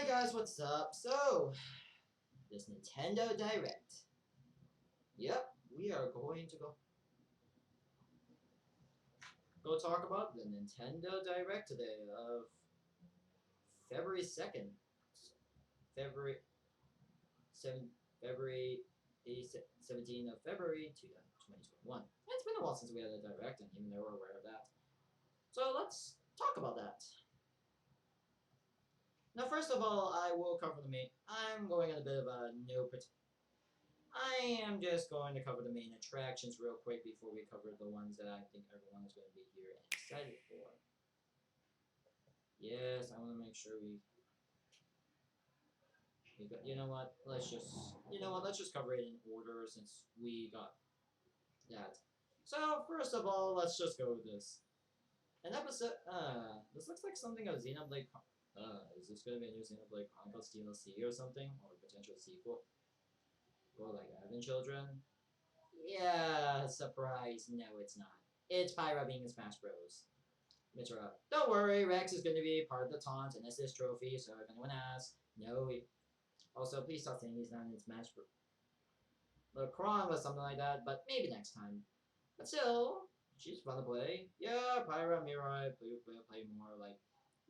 Hey guys, what's up? So, this Nintendo Direct. Yep, we are going to go talk about the Nintendo Direct today of February 2nd. February 7 February 17th of February 2021. It's been a while since we had a Direct, and even though we're aware of that. So let's talk about that. Now, first of all, I will cover the main. I'm going in a bit of a I am just going to cover the main attractions real quick before we cover the ones that I think everyone is going to be here and excited for. Yes, I want to make sure we got, let's just cover it in order since we got that. So, first of all, let's just go with this. An episode, this looks like something of Xenoblade, is this going to be a new Xenoblade Chronicles DLC or something? Or a potential sequel? Or like Advent Children? Yeah, surprise. No, it's not. It's Pyra being in Smash Bros. Mitra, don't worry, Rex is going to be part of the taunt and assist trophy, so if anyone asks, no. Also, please stop saying he's not in Smash Bros. The Kron was something like that, but maybe next time. But still, she's fun to play. Yeah, Pyra, Mirai, play more like,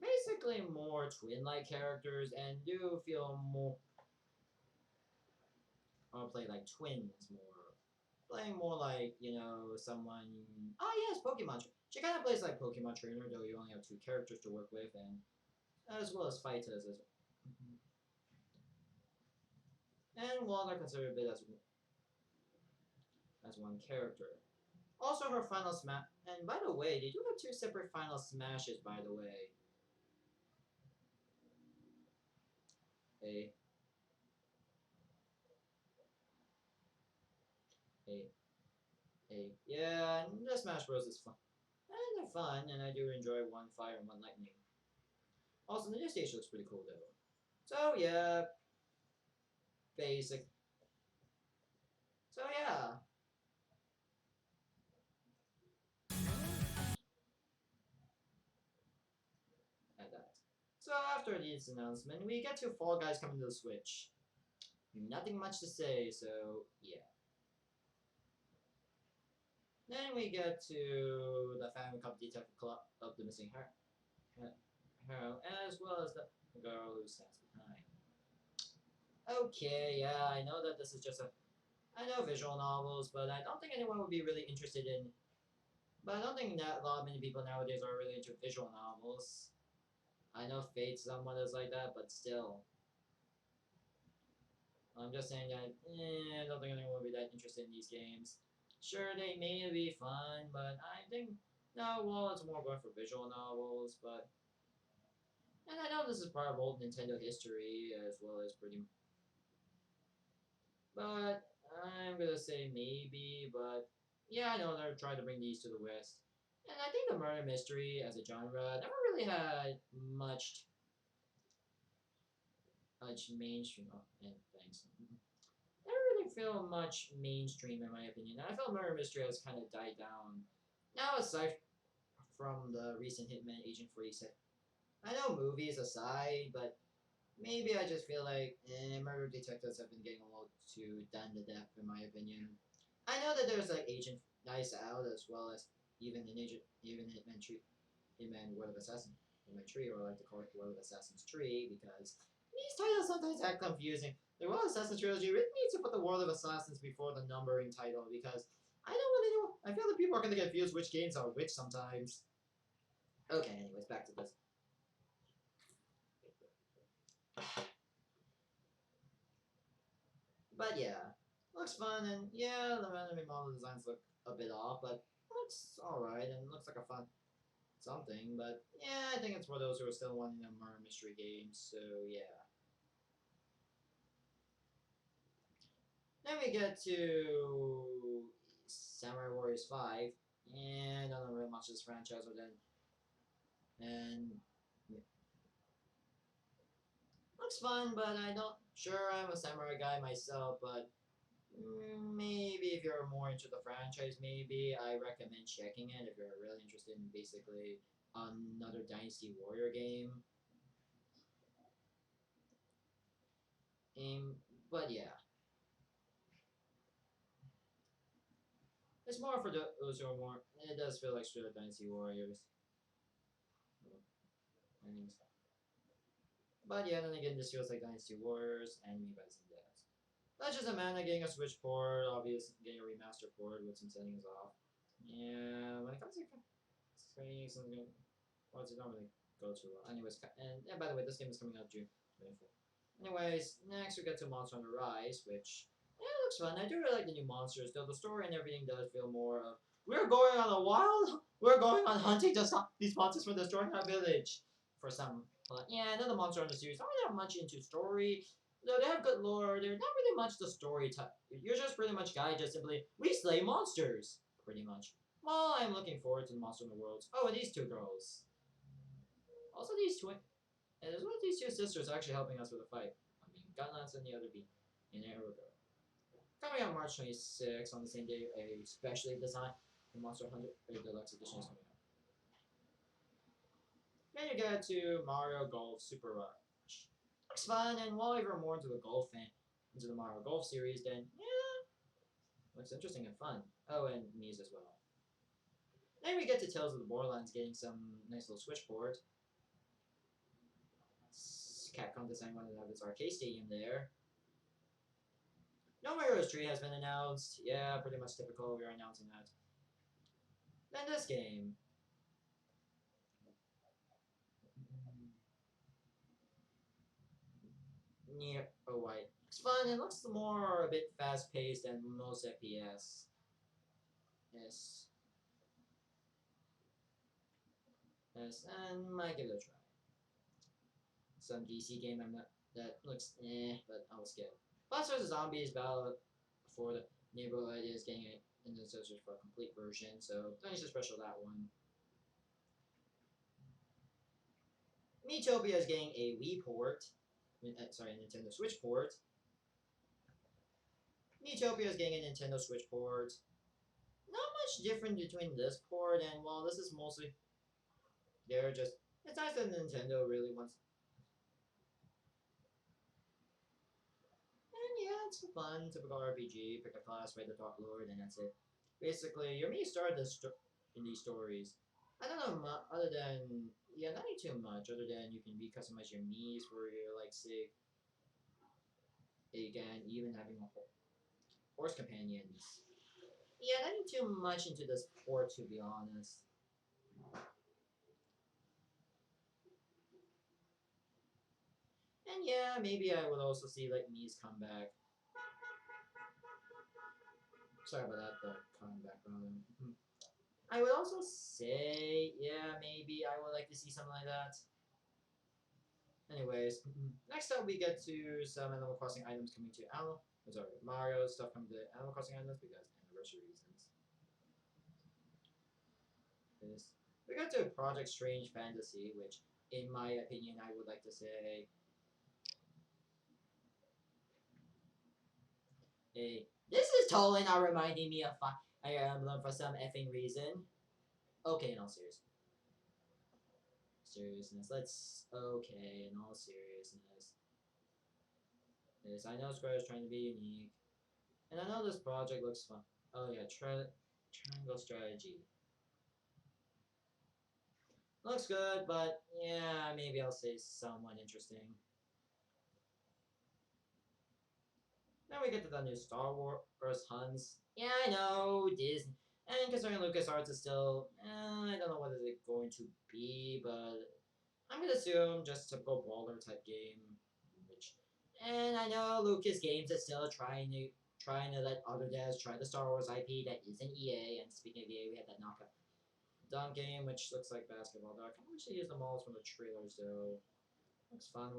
basically more twin-like characters, and do feel more, or play like twins more. Playing more like, someone. Oh, yes, Pokemon. She kind of plays like Pokemon Trainer, though you only have two characters to work with, and as well as fighters as well. And Walter considered a bit as one character. Also, her final smash. And by the way, they do have two separate final smashes. By the way, a a yeah, the Smash Bros is fun. And they're fun, and I do enjoy one fire and one lightning. Also, the new stage looks pretty cool though. So yeah, basic. So yeah, at that. So after this announcement, we get to Fall Guys coming to the Switch. Nothing much to say, so yeah. Then we get to the Famicom Detective Club of the Missing Hero, as well as the girl who stands behind. Okay, yeah, I know that this is just a. I know visual novels, but I don't think anyone would be really interested in. But I don't think that a lot many people nowadays are really into visual novels. I know Fate somewhat is like that, but still. I'm just saying that I don't think anyone will be that interested in these games. Sure, they may be fun, but I think no. Well, it's more going for visual novels, but and I know this is part of old Nintendo history as well as pretty. But I'm gonna say maybe, but yeah, I know they're trying to bring these to the West, and I think the murder mystery as a genre never really had much mainstream. Oh, and thanks. I don't really feel much mainstream in my opinion. I felt murder mystery has kind of died down. Now, aside from the recent Hitman Agent 47, I know movies aside, but maybe I just feel like murder detectives have been getting a little too done to death in my opinion. I know that there's like Agent Nice Out as well as even Hitman Tree, Hitman World of Assassin, Hitman Tree, or I like to call it World of Assassin's Tree because these titles sometimes act confusing. The World of Assassins trilogy really needs to put the World of Assassins before the numbering title because I don't really know. I feel that people are going to get confused which games are which sometimes. Okay, anyways, back to this. But yeah, looks fun, and yeah, the enemy model designs look a bit off, but looks alright, and looks like a fun something. But yeah, I think it's for those who are still wanting a murder mystery game, so yeah. Then we get to Samurai Warriors 5, and I don't know really much of this franchise other than. And yeah, looks fun, but I don't. Sure, I'm a samurai guy myself, but maybe if you're more into the franchise, maybe I recommend checking it if you're really interested in basically another Dynasty Warrior game. But yeah, it's more for those who are more. It does feel like straight up Dynasty Warriors. Anyways. But yeah, then again, this feels like Dynasty Warriors, anime by some devs. That's just a mana getting a Switch port, obvious getting a remaster port with some settings off. Yeah, when it comes to Square something, well, it don't really go too well. Anyways, and yeah, by the way, this game is coming out June 24th. Anyways, next we get to Monster Hunter Rise, which yeah, it looks fun. I do really like the new monsters, though the story and everything does feel more of we're going on hunting to stop these monsters from destroying our village. For some, but yeah, another Monster Hunter series. Don't really have much into story. Though they have good lore, they're not really much the story type. You're just pretty much guy just simply we slay monsters, pretty much. Well, I'm looking forward to the Monster Hunter Worlds. Oh, and these two girls. Also, these twin. And as well as these two sisters actually helping us with the fight. I mean, Gunlance and the other B in Aerogo. Coming out March 26th on the same day, a specially designed Monster Hunter Deluxe Edition is coming out. Then you get to Mario Golf Super Rush. Looks fun, and while you're more into the golf fan, into the Mario Golf series, then yeah, looks interesting and fun. Oh, and Mies as well. Then we get to Tales of the Borderlands getting some nice little Switch port. Capcom decided wanted to have its arcade stadium there. No More Heroes 3 has been announced. Yeah, pretty much typical. We are announcing that. Then this game. Near oh white. It's fun. It looks more a bit fast paced than most FPS. Yes. Yes, and might give it a try. Some DC game I'm not that looks but I'll skip. Plants vs Zombies Battle for the Neighborhood is getting it in the search for a complete version, so don't need to special that one. Miitopia is getting a Wii port. Sorry, Nintendo Switch port. Miitopia is getting a Nintendo Switch port. Not much different between this port and, well, this is mostly. They're just. It's nice that Nintendo really wants. And yeah, it's fun, typical RPG. Pick a class, fight the Dark Lord, and that's it. Basically, you're me start in these stories. I don't know other than yeah, not too much. Other than you can customize your Miis for your like say again, even having a horse companions. Yeah, not too much into this port to be honest. And yeah, maybe I would also see like Mii's comeback. Sorry about that, the comeback rather. I would also say, yeah, maybe I would like to see something like that. Anyways, next up we get to some Animal Crossing items coming to Mario stuff coming to Animal Crossing items because anniversary reasons. This we got to Project Strange Fantasy, which, in my opinion, I would like to say, this is totally not reminding me of Fire Emblem for some effing reason. Okay, in all seriousness, let's in all seriousness. Yes, I know Square is trying to be unique, and I know this project looks fun. Oh yeah, triangle strategy. Looks good, but yeah, maybe I'll say somewhat interesting. Then we get to the new Star Wars Huns. Yeah, I know, Disney. And considering LucasArts is still, I don't know what is it going to be, but I'm gonna assume just a typical brawler type game. Which, and I know Lucas Games is still trying to let other devs try the Star Wars IP that isn't EA. And speaking of EA, we had that knockout dunk game, which looks like basketball. Though I kind of wish they used the models from the trailers, though. Looks fun.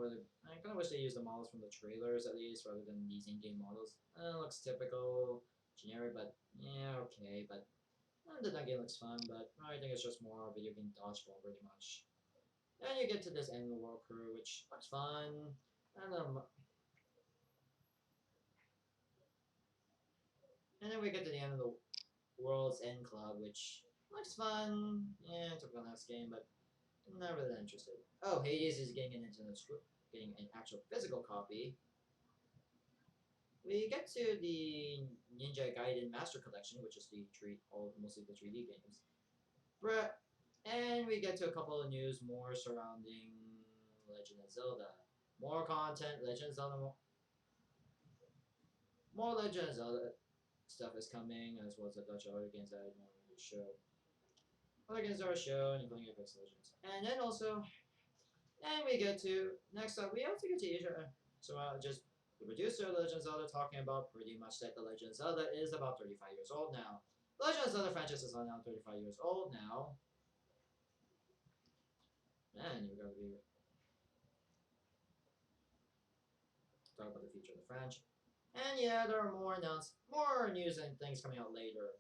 I kind of wish they used the models from the trailers at least, rather than these in-game models. Looks typical, generic, but yeah, okay. But the dunk game looks fun, but I think it's just more video game dodgeball, pretty much. Then you get to this End of the World crew, which looks fun. And and then we get to the End of the World's End Club, which looks fun. Yeah, typical next game, but not really that interested. Oh, Hades is getting an actual physical copy. we get to the Ninja Gaiden Master Collection, which is the mostly the 3D games. And we get to a couple of news more surrounding Legend of Zelda. More content, Legend of Zelda, more Legend of Zelda stuff is coming, as well as the Dutch other games that I wanted to show. Other games are shown, including Apex Legends. And then also, and we get to, next up, we also get to Asia. So just the producer of Legend of Zelda talking about pretty much that the Legend of Zelda is about 35 years old now. The Legend of Zelda franchise is now 35 years old now. Man, you're gonna be talk about the future of the franchise. And yeah, there are more news and things coming out later.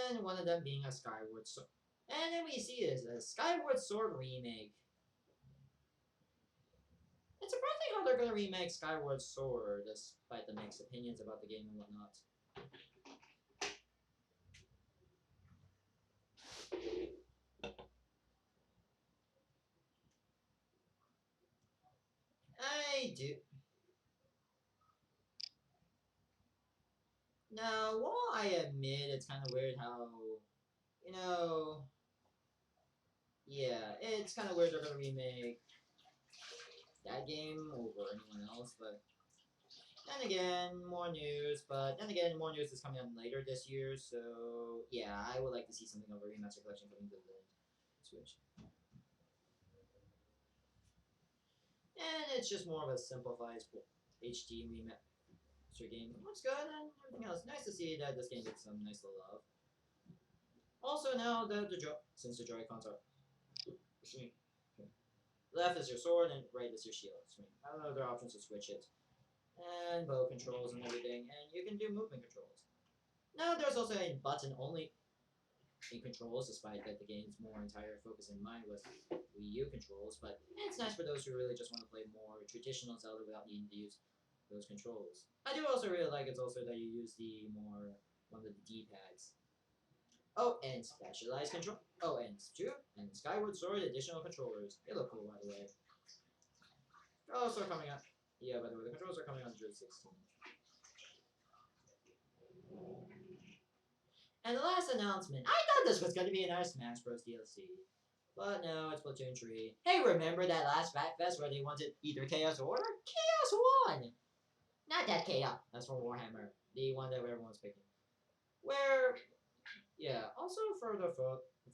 And one of them being a Skyward Sword. And then we see is a Skyward Sword remake. It's surprising how they're gonna remake Skyward Sword, despite the mixed opinions about the game and whatnot. I do. Now, while I admit it's kind of weird how, you know, yeah, it's kind of weird they're gonna remake that game over anyone else, but then again, more news. But then again, more news is coming out later this year, so yeah, I would like to see something of a remaster collection coming to the Switch. And it's just more of a simplified HD remaster game. Looks good and everything else. Nice to see that this game gets some nice little love. Also, now since the Joy-Cons are swing. Left is your sword and right is your shield. Swing. I don't know other options to switch it. And bow controls and everything, and you can do movement controls. Now there's also a button only controls, despite that the game's more entire focus in mind was Wii U controls, but it's nice for those who really just want to play more traditional Zelda without needing to use those controls. I do also really like it's also that you use the more one of the D-pads. Oh, and specialized control. Oh, and Skyward Sword additional controllers. They look cool, by the way. Also coming out. Yeah, by the way, the controls are coming on June 16th. And the last announcement. I thought this was going to be another Smash Bros. DLC. But no, it's Splatoon 3. Hey, remember that last Fat Fest where they wanted either Chaos or Order? Chaos won! Not that Chaos. That's from Warhammer. The one that everyone's picking. Where, yeah, also for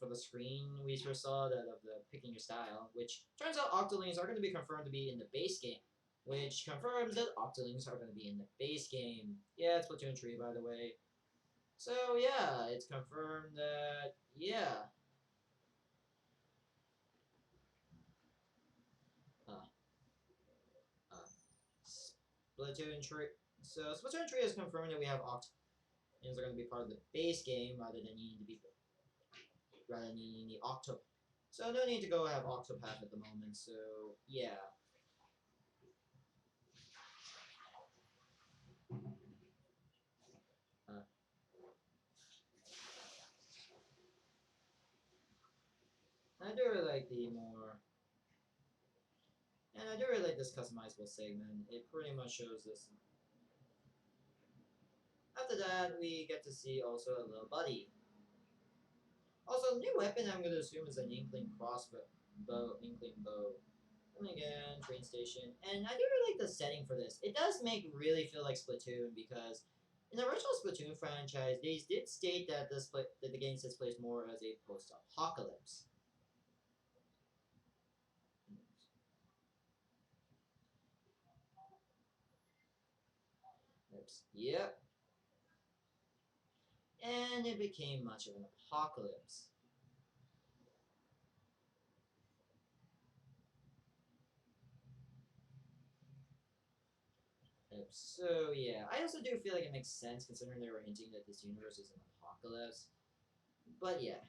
the screen, we first saw that of the picking your style, which turns out Octolings are going to be confirmed to be in the base game. Which confirms that Octolings are going to be in the base game. Yeah, it's Splatoon 3, by the way. So, yeah, it's confirmed that, yeah. Splatoon 3. So, Splatoon 3 is confirmed that we have Octolings are going to be part of the base game rather than needing the Octo. So, no need to go have Octopath at the moment, so, yeah. I do really like the more. And I do really like this customizable segment. It pretty much shows this. After that, we get to see also a little buddy. Also, new weapon I'm going to assume is an Inkling Inkling bow. And again, train station. And I do really like the setting for this. It does make really feel like Splatoon because in the original Splatoon franchise, they did state that that the game takes place more as a post-apocalypse. Oops. Yep. And it became much of an apocalypse. So yeah, I also do feel like it makes sense considering they were hinting that this universe is an apocalypse. But yeah.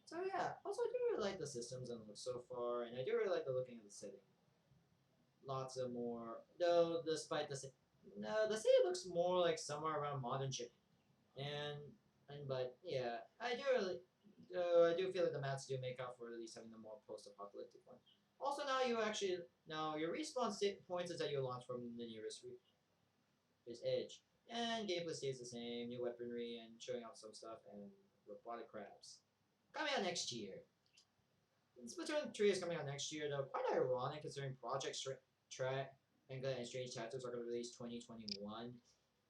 So yeah, also I do really like the systems and look so far, and I do really like the looking of the city. Lots of more, though. Despite the no, the city looks more like somewhere around modern Japan, and but yeah, I do I do feel like the mats do make up for at least having the more post-apocalyptic one. Also, now your respawn points is that you launch from the nearest edge, and gameplay stays the same. New weaponry and showing off some stuff and robotic crabs. Coming out next year. Splatoon 3 is coming out next year, though quite ironic considering Project Track and Strange Tattoos are going to release 2021.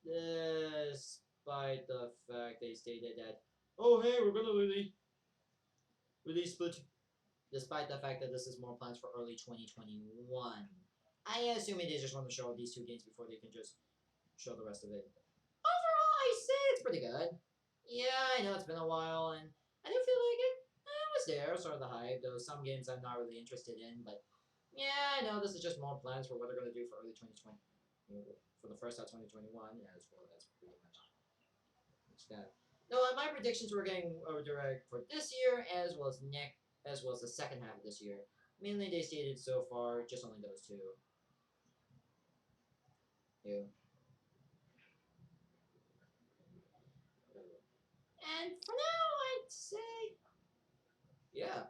Despite the fact they stated that, oh hey, we're going to release Splatoon. Despite the fact that this is more plans for early 2021. I assume they just want to show these two games before they can just show the rest of it. Overall, I say it's pretty good. Yeah, I know it's been a while, and I do feel like it was there, sort of the hype, though some games I'm not really interested in, but yeah, I know this is just more plans for what they're going to do for early 2020. For the first half 2021, yeah, as well, that's pretty much that. No, my predictions were getting direct for this year as well as the second half of this year. Mainly they stated so far just only those two. Yeah. And for now, I'd say, yeah.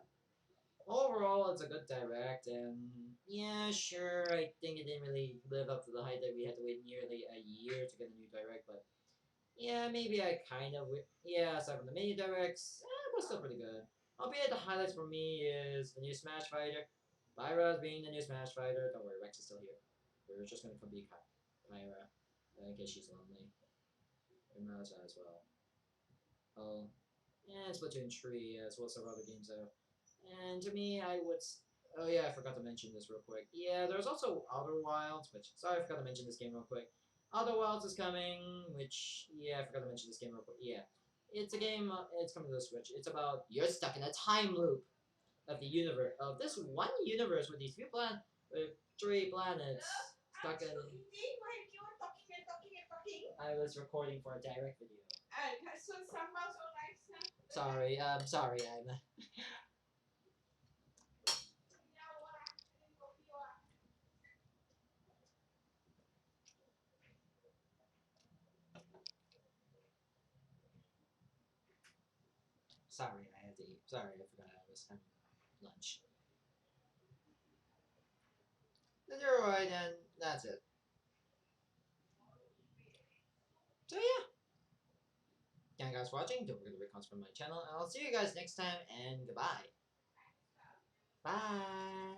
Overall, it's a good direct, and yeah, sure, I think it didn't really live up to the hype that we had to wait nearly a year to get a new direct, but yeah, maybe I kind of, yeah, aside from the mini directs, it was still pretty good. Albeit the highlights for me is the new Smash Fighter, Pyra being the new Smash Fighter. Don't worry, Rex is still here. We're just gonna be Pyra, in case she's lonely. And Maza as well. Oh, and Splatoon 3 as well as some other games though. And to me, I would. Oh yeah, I forgot to mention this real quick. Yeah, there's also Outer Wilds, which sorry, I forgot to mention this game real quick. Outer Wilds is coming, which yeah, I forgot to mention this game real quick. Yeah, it's a game. It's coming to the Switch. It's about you're stuck in a time loop of the universe of this one universe with these three planets stuck in. Why you are talking and talking and talking? I was recording for a direct video. So somehow so nice. Sorry, sorry, I'm. Sorry, I had to eat. Sorry, I forgot I was having lunch. Then you're right, and that's it. So yeah. Thank you guys for watching. Don't forget to rate, comments from my channel, and I'll see you guys next time, and goodbye. Bye.